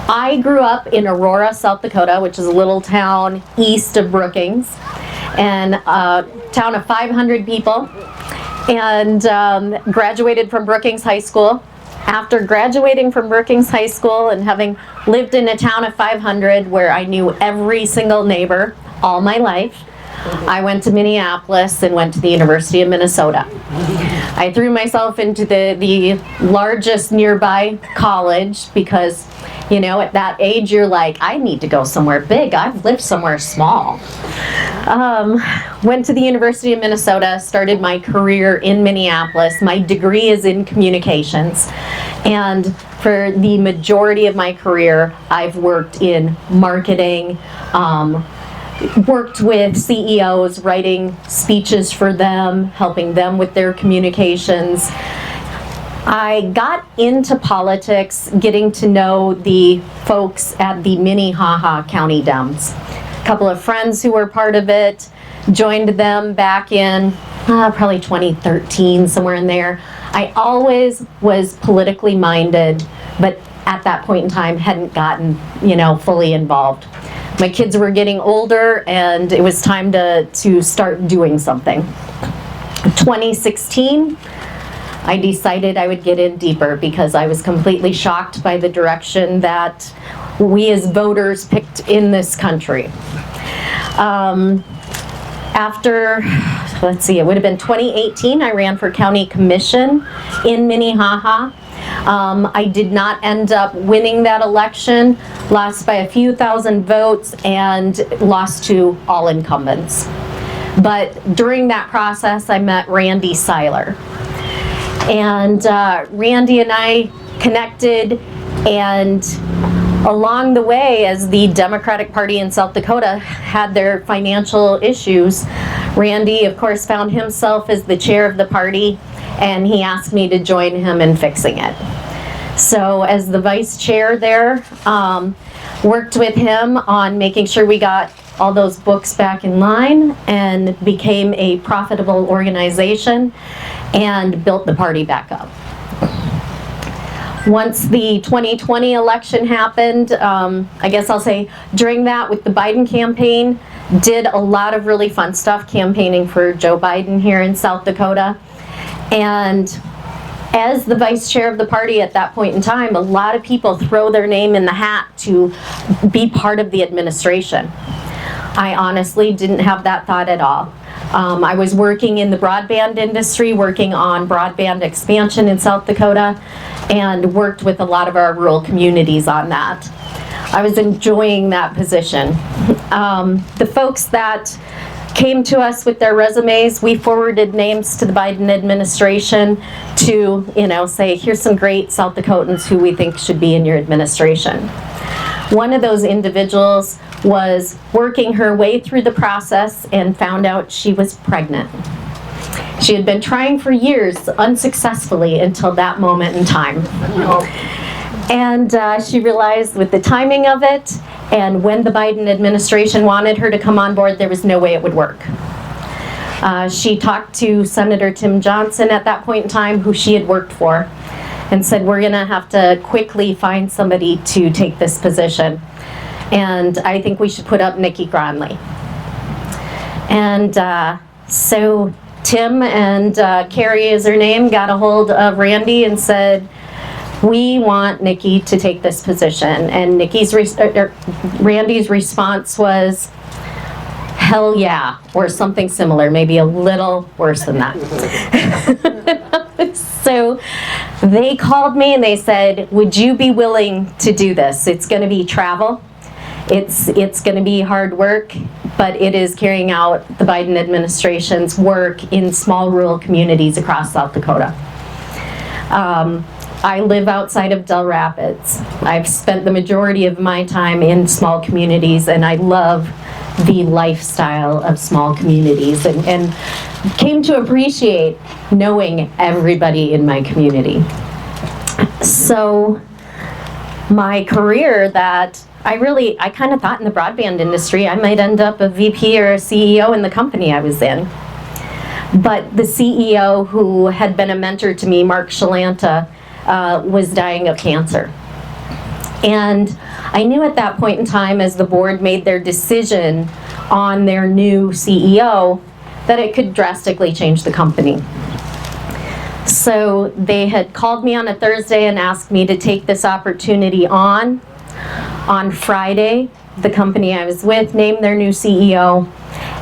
I grew up in Aurora, South Dakota, which is a little town east of Brookings, and a town of 500 people, and graduated from Brookings High School. After graduating from Brookings High School and having lived in a town of 500 where I knew every single neighbor all my life, I went to Minneapolis and went to the University of Minnesota. I threw myself into the largest nearby college because, you know, at that age you're like, I need to go somewhere big. I've lived somewhere small. Went to the University of Minnesota, started my career in Minneapolis. My degree is in communications. And for the majority of my career, I've worked in marketing, worked with CEOs, writing speeches for them, helping them with their communications. I got into politics getting to know the folks at the Minnehaha County Dems. A couple of friends who were part of it, joined them back in probably 2013, somewhere in there. I always was politically minded, but at that point in time hadn't gotten, you know, fully involved. My kids were getting older and it was time to start doing something. 2016, I decided I would get in deeper because I was completely shocked by the direction that we as voters picked in this country. After, let's see, it would have been 2018, I ran for county commission in Minnehaha. I did not end up winning that election, lost by a few thousand votes, and lost to all incumbents. But during that process, I met Randy Seiler. And Randy and I connected, and along the way, as the Democratic Party in South Dakota had their financial issues, Randy, of course, found himself as the chair of the party, and he asked me to join him in fixing it. So as the vice chair there, worked with him on making sure we got all those books back in line and became a profitable organization and built the party back up. Once the 2020 election happened, I guess I'll say during that with the Biden campaign, did a lot of really fun stuff campaigning for Joe Biden here in South Dakota. And as the vice chair of the party at that point in time, a lot of people throw their name in the hat to be part of the administration. I honestly didn't have that thought at all. I was working in the broadband industry, working on broadband expansion in South Dakota, and worked with a lot of our rural communities on that. I was enjoying that position. The folks that came to us with their resumes, we forwarded names to the Biden administration to, you know, say, here's some great South Dakotans who we think should be in your administration. One of those individuals was working her way through the process and found out she was pregnant. She had been trying for years unsuccessfully until that moment in time. And she realized with the timing of it and when the Biden administration wanted her to come on board, there was no way it would work. She talked to Senator Tim Johnson at that point in time, who she had worked for, and said, we're gonna have to quickly find somebody to take this position. And I think we should put up Nikki Gronli. And so Tim and Carrie is her name, got a hold of Randy and said, we want Nikki to take this position. And Randy's response was, hell yeah, or something similar, maybe a little worse than that. So they called me and they said, would you be willing to do this? It's going to be travel. It's going to be hard work, but it is carrying out the Biden administration's work in small rural communities across South Dakota. I live outside of Del Rapids. I've spent the majority of my time in small communities, and I love the lifestyle of small communities, and came to appreciate knowing everybody in my community. So my career that I kind of thought in the broadband industry I might end up a VP or a CEO in the company I was in. But the CEO who had been a mentor to me, Mark Shalanta, was dying of cancer. And I knew at that point in time, as the board made their decision on their new CEO, that it could drastically change the company. So they had called me on a Thursday and asked me to take this opportunity on. On Friday, the company I was with named their new CEO,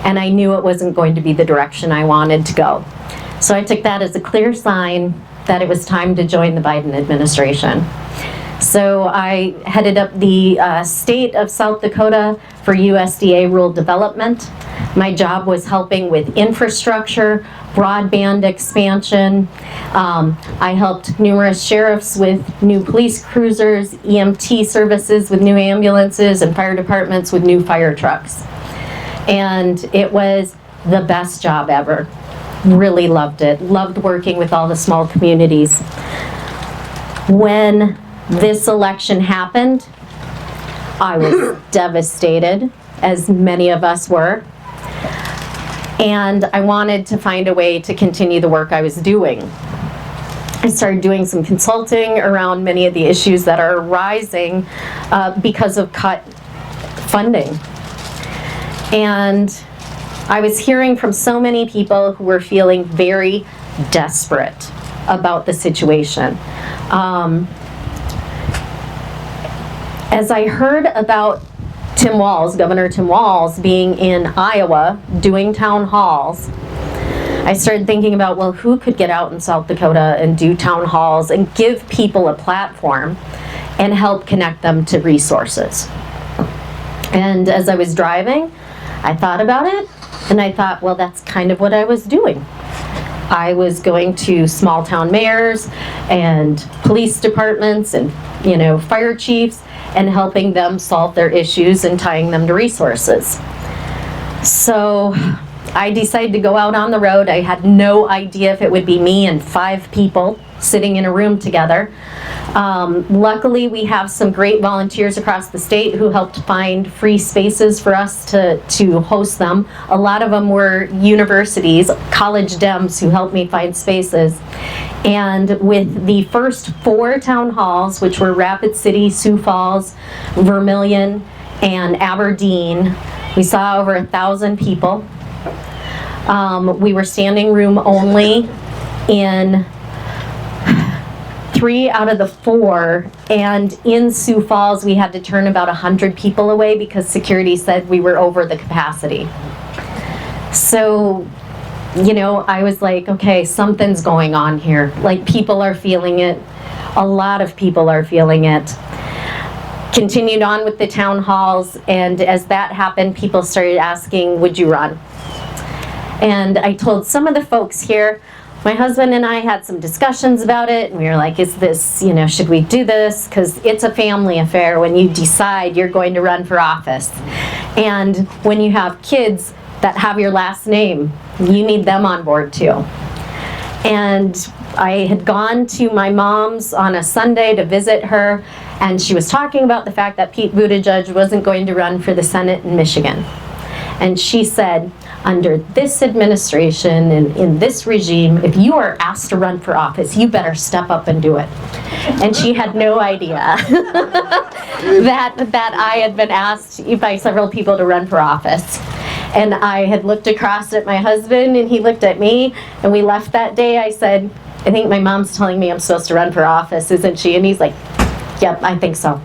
and I knew it wasn't going to be the direction I wanted to go. So I took that as a clear sign that it was time to join the Biden administration. So I headed up the state of South Dakota for USDA rural development. My job was helping with infrastructure, broadband expansion. I helped numerous sheriffs with new police cruisers, EMT services with new ambulances, and fire departments with new fire trucks. And it was the best job ever. Really loved it. Loved working with all the small communities. When this election happened, I was devastated, as many of us were. And I wanted to find a way to continue the work I was doing. I started doing some consulting around many of the issues that are rising because of cut funding. And I was hearing from so many people who were feeling very desperate about the situation. As I heard about Tim Walz, Governor Tim Walz, being in Iowa doing town halls, I started thinking about, well, who could get out in South Dakota and do town halls and give people a platform and help connect them to resources. And as I was driving, I thought about it, and I thought, well, that's kind of what I was doing. I was going to small town mayors and police departments and, fire chiefs, and helping them solve their issues and tying them to resources. So I decided to go out on the road. I had no idea if it would be me and 5 people sitting in a room together. Luckily, we have some great volunteers across the state who helped find free spaces for us to host them. A lot of them were universities, college Dems who helped me find spaces. And with the first 4 town halls, which were Rapid City, Sioux Falls, Vermilion, and Aberdeen, we saw over 1,000 people. We were standing room only in 3 out of the 4, and in Sioux Falls we had to turn about 100 people away because security said we were over the capacity. So, I was like, okay, something's going on here. Like, people are feeling it. A lot of people are feeling it. Continued on with the town halls, and as that happened, people started asking, would you run? And I told some of the folks here, my husband and I had some discussions about it, and we were like, is this, should we do this? Because it's a family affair when you decide you're going to run for office. And when you have kids that have your last name, you need them on board too. And I had gone to my mom's on a Sunday to visit her, and she was talking about the fact that Pete Buttigieg wasn't going to run for the Senate in Michigan. And she said, under this administration and in this regime, if you are asked to run for office, you better step up and do it. And she had no idea that I had been asked by several people to run for office. And I had looked across at my husband, and he looked at me, and we left that day. I said, I think my mom's telling me I'm supposed to run for office, isn't she? And he's like, yep, I think so.